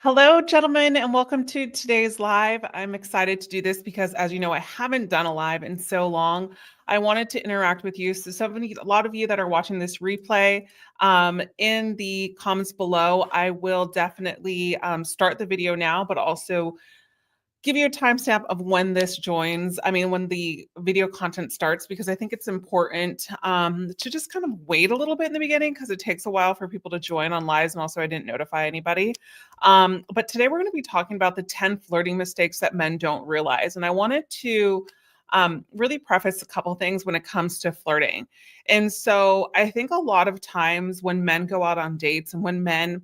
Hello, gentlemen, and welcome to today's live. I'm excited to do this because, as you know, I haven't done a live in so long. I wanted to interact with you. So, a lot of you that are watching this replay, in the comments below, I will definitely start the video now, but also give you a timestamp of when this joins. I mean, when the video content starts, because I think it's important to just kind of wait a little bit in the beginning because it takes a while for people to join on lives. And also, I didn't notify anybody. But today we're going to be talking about the 10 flirting mistakes that men don't realize. And I wanted to really preface a couple things when it comes to flirting. And so I think a lot of times when men go out on dates and when men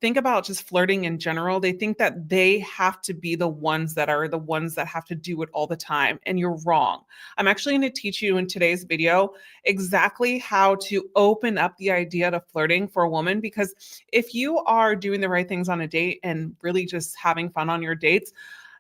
think about just flirting in general, they think that they have to be the ones that are the ones that have to do it all the time. And you're wrong. I'm actually going to teach you in today's video exactly how to open up the idea to flirting for a woman. Because if you are doing the right things on a date and really just having fun on your dates,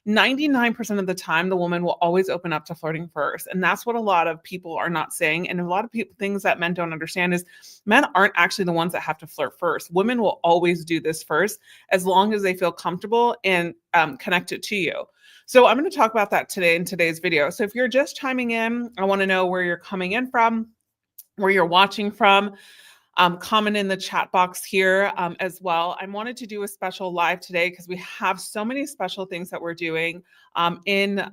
99% of the time, the woman will always open up to flirting first. And that's what a lot of people are not saying. And a lot of people, things that men don't understand is men aren't actually the ones that have to flirt first. Women will always do this first as long as they feel comfortable and connected to you. So I'm going to talk about that today in today's video. So if you're just chiming in, I want to know where you're coming in from, where you're watching from. Comment in the chat box here as well. I wanted to do a special live today because we have so many special things that we're doing in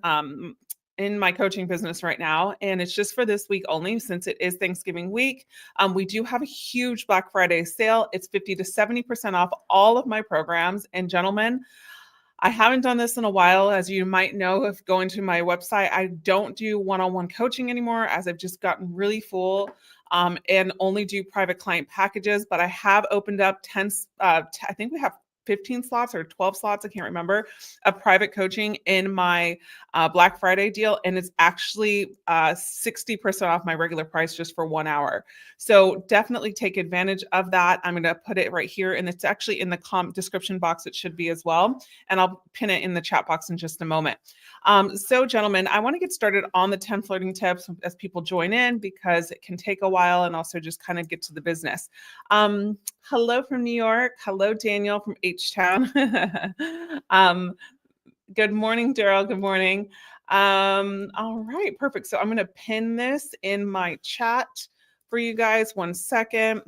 my coaching business right now. And it's just for this week only since it is Thanksgiving week. We do have a huge Black Friday sale. It's 50 to 70% off all of my programs. And gentlemen, I haven't done this in a while. As you might know, if going to my website, I don't do one-on-one coaching anymore as I've just gotten really full and only do private client packages. But I have opened up 10, I think we have 15 slots or 12 slots, I can't remember, of private coaching in my Black Friday deal. And it's actually 60% off my regular price just for 1 hour. So definitely take advantage of that. I'm going to put it right here. And it's actually in the description box. It should be as well. And I'll pin it in the chat box in just a moment. So gentlemen, I want to get started on the 10 flirting tips as people join in because it can take a while and also just kind of get to the business. Hello from New York. Hello, Daniel from H-Town. Good morning, Daryl. Good morning. All right, perfect. So I'm going to pin this in my chat for you guys. 1 second.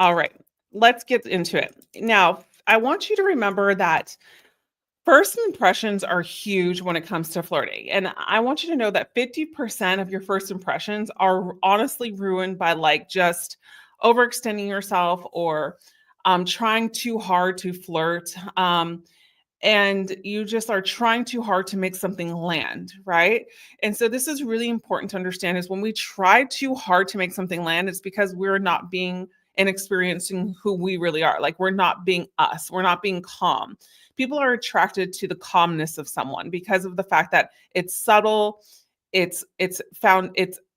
All right, let's get into it. Now, I want you to remember that first impressions are huge when it comes to flirting. And I want you to know that 50% of your first impressions are honestly ruined by like just overextending yourself or trying too hard to flirt. And you just are trying too hard to make something land, right? And so this is really important to understand is when we try too hard to make something land, it's because we're not being and experiencing who we really are. Like we're not being us. We're not being calm. People are attracted to the calmness of someone because of the fact that it's subtle, it's found it's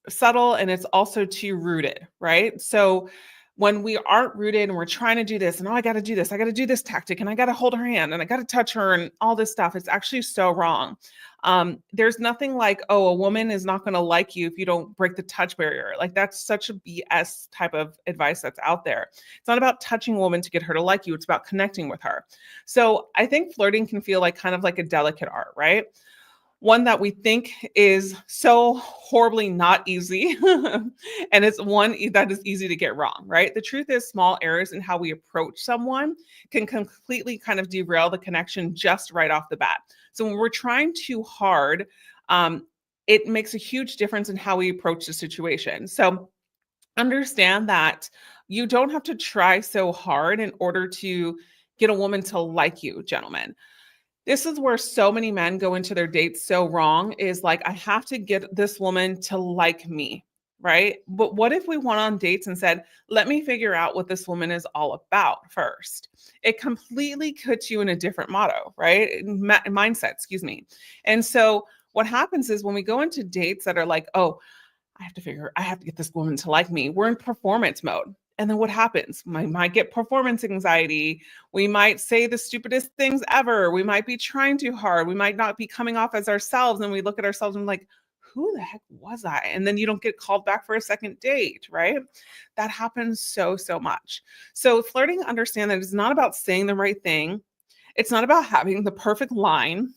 subtle and it's also too rooted, right? So when we aren't rooted and we're trying to do this and I got to do this, I got to do this tactic and I got to hold her hand and I got to touch her and all this stuff, it's actually so wrong. There's nothing like, oh, a woman is not going to like you if you don't break the touch barrier. Like that's such a BS type of advice that's out there. It's not about touching a woman to get her to like you. It's about connecting with her. So I think flirting can feel like kind of like a delicate art, right? One that we think is so horribly not easy. And it's one that is easy to get wrong, right? The truth is, small errors in how we approach someone can completely kind of derail the connection just right off the bat. So when we're trying too hard, it makes a huge difference in how we approach the situation. So understand that you don't have to try so hard in order to get a woman to like you, gentlemen. This is where so many men go into their dates so wrong is like, I have to get this woman to like me, right? But what if we went on dates and said, let me figure out what this woman is all about first? It completely puts you in a different motto, right? Mindset, excuse me. And so what happens is when we go into dates that are like, oh, I have to get this woman to like me. We're in performance mode. And then what happens? We might get performance anxiety. We might say the stupidest things ever. We might be trying too hard. We might not be coming off as ourselves. And we look at ourselves and like, who the heck was I? And then you don't get called back for a second date, right? That happens so, so much. So flirting, understand that it's not about saying the right thing. It's not about having the perfect line.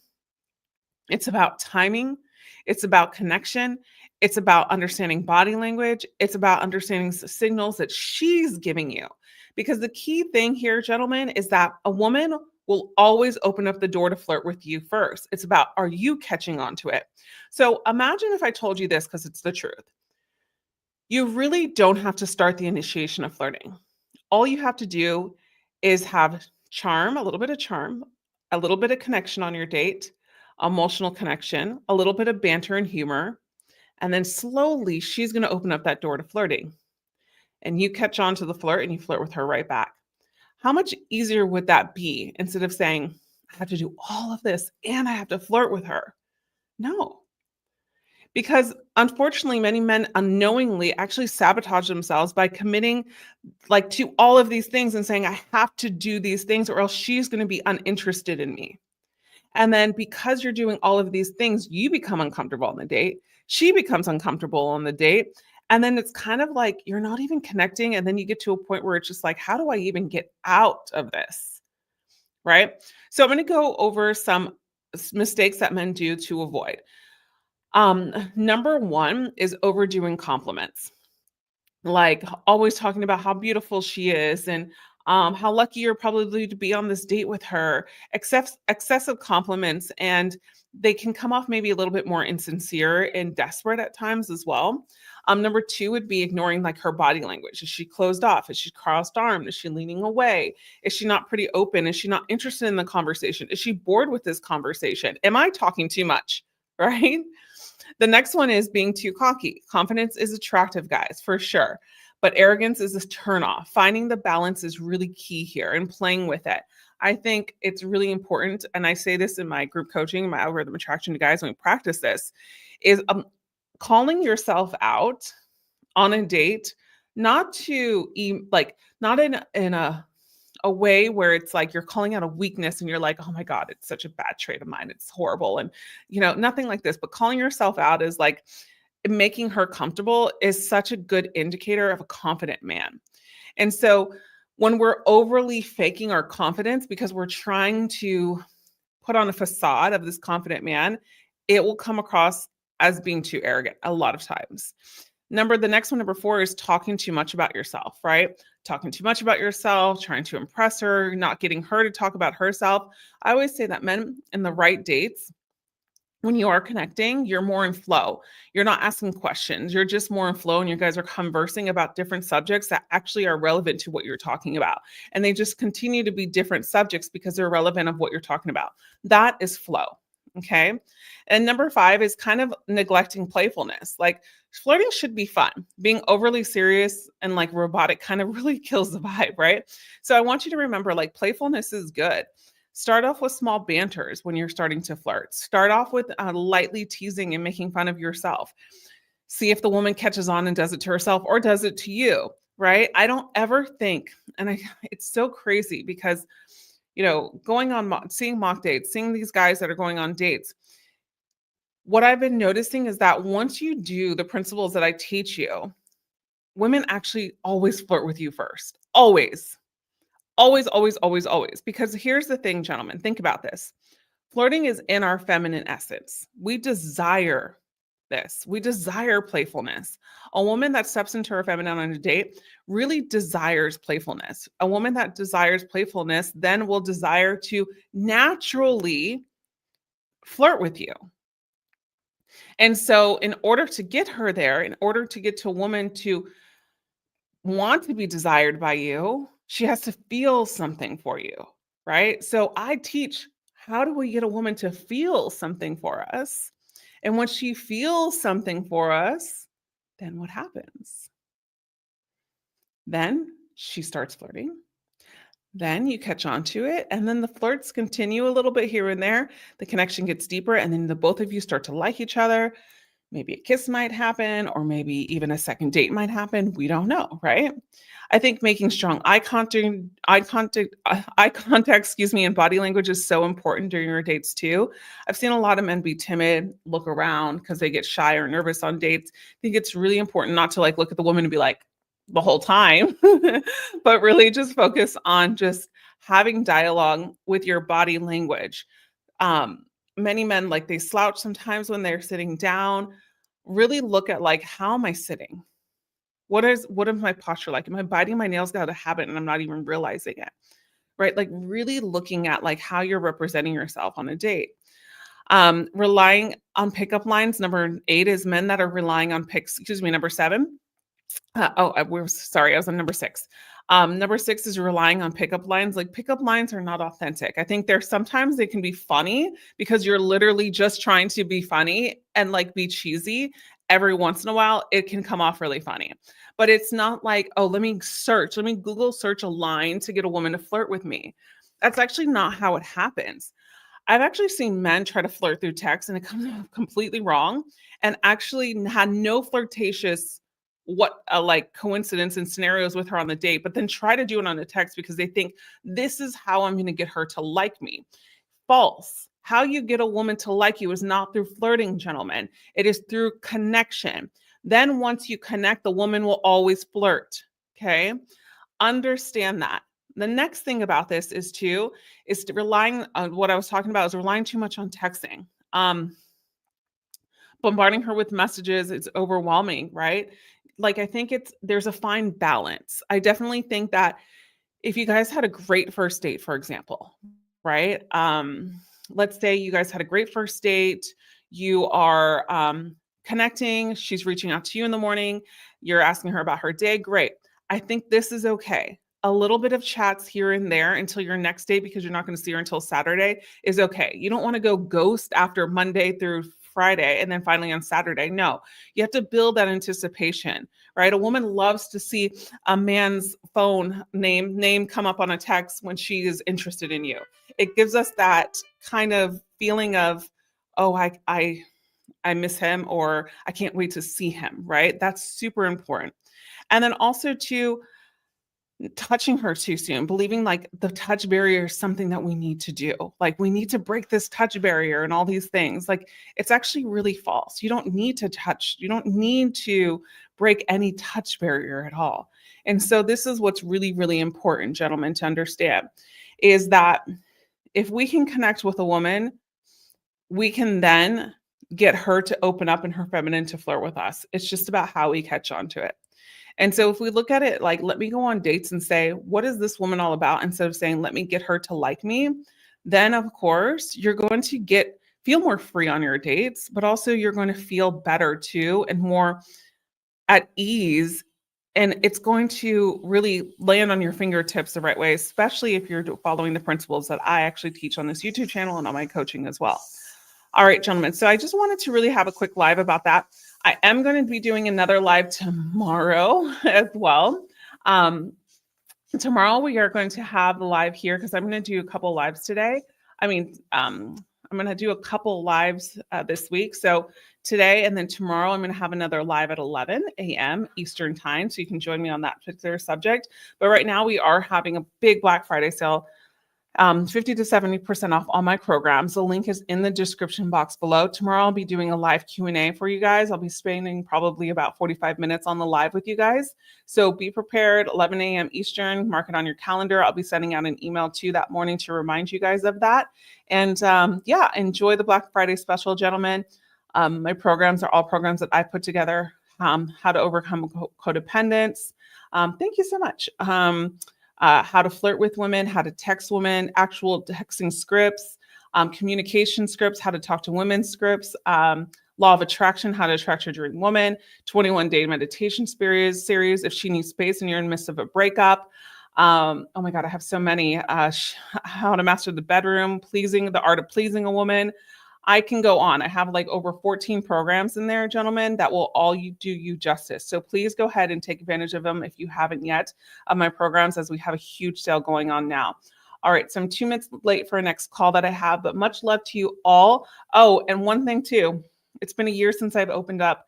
It's about timing. It's about connection. It's about understanding body language. It's about understanding signals that she's giving you. Because the key thing here, gentlemen, is that a woman will always open up the door to flirt with you first. It's about, are you catching on to it? So imagine if I told you this because it's the truth. You really don't have to start the initiation of flirting. All you have to do is have charm, a little bit of charm, a little bit of connection on your date, emotional connection, a little bit of banter and humor, and then slowly she's going to open up that door to flirting. And you catch on to the flirt and you flirt with her right back. How much easier would that be instead of saying, I have to do all of this and I have to flirt with her? No, because unfortunately, many men unknowingly actually sabotage themselves by committing like to all of these things and saying, I have to do these things or else she's going to be uninterested in me. And then because you're doing all of these things, you become uncomfortable on the date. She becomes uncomfortable on the date. And then it's kind of like you're not even connecting. And then you get to a point where it's just like, how do I even get out of this? Right. So I'm going to go over some mistakes that men do to avoid. Number one is overdoing compliments, like always talking about how beautiful she is and how lucky you're probably to be on this date with her. Excessive compliments, and they can come off maybe a little bit more insincere and desperate at times as well. Number two would be ignoring like her body language. Is she closed off? Is she crossed armed? Is she leaning away? Is she not pretty open? Is she not interested in the conversation? Is she bored with this conversation? Am I talking too much? Right? The next one is being too cocky. Confidence is attractive, guys, for sure. But arrogance is a turnoff. Finding the balance is really key here and playing with it. I think it's really important. And I say this in my group coaching, my algorithm attraction to guys, when we practice this, is calling yourself out on a date, not to like, not in a way where it's like you're calling out a weakness and you're like, oh my God, it's such a bad trait of mine. It's horrible. And, nothing like this, but calling yourself out is like making her comfortable is such a good indicator of a confident man. And so when we're overly faking our confidence because we're trying to put on a facade of this confident man, it will come across as being too arrogant a lot of times. The next one, number four, is talking too much about yourself, right? Talking too much about yourself, trying to impress her, not getting her to talk about herself. I always say that men in the right dates, when you are connecting, you're more in flow. You're not asking questions. You're just more in flow, and you guys are conversing about different subjects that actually are relevant to what you're talking about. And they just continue to be different subjects because they're relevant of what you're talking about. That is flow. Okay. And number five is kind of neglecting playfulness. Like flirting should be fun. Being overly serious and like robotic kind of really kills the vibe, right? So I want you to remember like playfulness is good. Start off with small banters when you're starting to flirt. Start off with lightly teasing and making fun of yourself. See if the woman catches on and does it to herself or does it to you, right? I don't ever think, it's so crazy because going on seeing mock dates, seeing these guys that are going on dates. What I've been noticing is that once you do the principles that I teach you, women actually always flirt with you first. Always. Always, always, always, always. Because here's the thing, gentlemen, think about this. Flirting is in our feminine essence. We desire this. We desire playfulness. A woman that steps into her feminine on a date really desires playfulness. A woman that desires playfulness then will desire to naturally flirt with you. And so, in order to get her there, in order to get to a woman to want to be desired by you, she has to feel something for you, right? So, I teach, how do we get a woman to feel something for us? And when she feels something for us, then what happens? Then she starts flirting. Then you catch on to it. And then the flirts continue a little bit here and there. The connection gets deeper. And then the both of you start to like each other. Maybe a kiss might happen, or maybe even a second date might happen. We don't know, right? I think making strong eye contact, excuse me, and body language is so important during your dates too. I've seen a lot of men be timid, look around because they get shy or nervous on dates. I think it's really important not to like look at the woman and be like the whole time, but really just focus on just having dialogue with your body language. Um, Many men like they slouch sometimes when they're sitting down. Really look at like, how am I sitting? What is my posture like? Am I biting my nails out of habit and I'm not even realizing it? Right? Like really looking at like how you're representing yourself on a date. Relying on pickup lines. Number 8 is men that are relying on picks. Excuse me. Number 7. We're sorry. I was on number 6. Number 6 is relying on pickup lines. Like pickup lines are not authentic. I think there's sometimes they can be funny because you're literally just trying to be funny and like be cheesy. Every once in a while, it can come off really funny. But it's not like, oh, let me Google search a line to get a woman to flirt with me. That's actually not how it happens. I've actually seen men try to flirt through text and it comes out completely wrong and actually had no flirtatious like coincidence and scenarios with her on the date, but then try to do it on the text because they think this is how I'm going to get her to like me. False. How you get a woman to like you is not through flirting, gentlemen. It is through connection. Then once you connect, the woman will always flirt. Okay? Understand that. The next thing about this is to relying on what I was talking about is relying too much on texting. Bombarding her with messages is overwhelming, right? Like I think there's a fine balance. I definitely think that if you guys had a great first date, for example, right? Let's say you guys had a great first date, you are connecting, she's reaching out to you in the morning, you're asking her about her day, great. I think this is okay. A little bit of chats here and there until your next date because you're not going to see her until Saturday is okay. You don't want to go ghost after Monday through Friday and then finally on Saturday. No, you have to build that anticipation, right? A woman loves to see a man's phone name come up on a text when she is interested in you. It gives us that kind of feeling of, oh, I miss him or I can't wait to see him, right? That's super important. And then also to touching her too soon, believing like the touch barrier is something that we need to do. Like we need to break this touch barrier and all these things. Like it's actually really false. You don't need to touch, you don't need to break any touch barrier at all. And so this is what's really, really important, gentlemen, to understand is that if we can connect with a woman, we can then get her to open up in her feminine to flirt with us. It's just about how we catch on to it. And so if we look at it like, let me go on dates and say, what is this woman all about? Instead of saying, let me get her to like me, then of course you're going to feel more free on your dates, but also you're going to feel better too and more at ease. And it's going to really land on your fingertips the right way, especially if you're following the principles that I actually teach on this YouTube channel and on my coaching as well. All right, gentlemen. So I just wanted to really have a quick live about that. I am going to be doing another live tomorrow as well. Tomorrow we are going to have the live here because I'm going to do a couple lives today. I'm going to do a couple lives this week. So today and then tomorrow I'm going to have another live at 11 a.m. Eastern time. So you can join me on that particular subject. But right now we are having a big Black Friday sale. 50 to 70% off all my programs. The link is in the description box below. Tomorrow I'll be doing a live Q&A for you guys. I'll be spending probably about 45 minutes on the live with you guys. So be prepared, 11 a.m. Eastern, mark it on your calendar. I'll be sending out an email to you that morning to remind you guys of that. And enjoy the Black Friday special, gentlemen. My programs are all programs that I put together. How to overcome codependence. Thank you so much. How to flirt with women, how to text women, actual texting scripts, communication scripts, how to talk to women scripts, law of attraction, how to attract your dream woman, 21-day meditation series, if she needs space and you're in the midst of a breakup. Oh my God, I have so many. How to master the bedroom, the art of pleasing a woman. I can go on. I have like over 14 programs in there, gentlemen, that will all do you justice. So please go ahead and take advantage of them if you haven't yet of my programs, as we have a huge sale going on now. All right, so I'm 2 minutes late for a next call that I have, but much love to you all. Oh, and one thing too. It's been a year since I've opened up,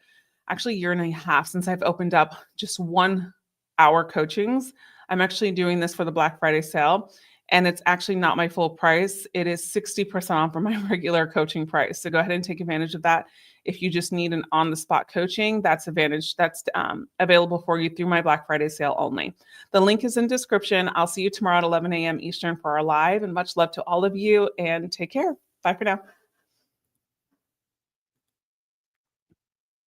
actually a year and a half since I've opened up just 1 hour coachings. I'm actually doing this for the Black Friday sale, and it's actually not my full price. It is 60% off from my regular coaching price. So go ahead and take advantage of that. If you just need an on-the-spot coaching, that's available for you through my Black Friday sale only. The link is in description. I'll see you tomorrow at 11 a.m. Eastern for our live, and much love to all of you, and take care. Bye for now.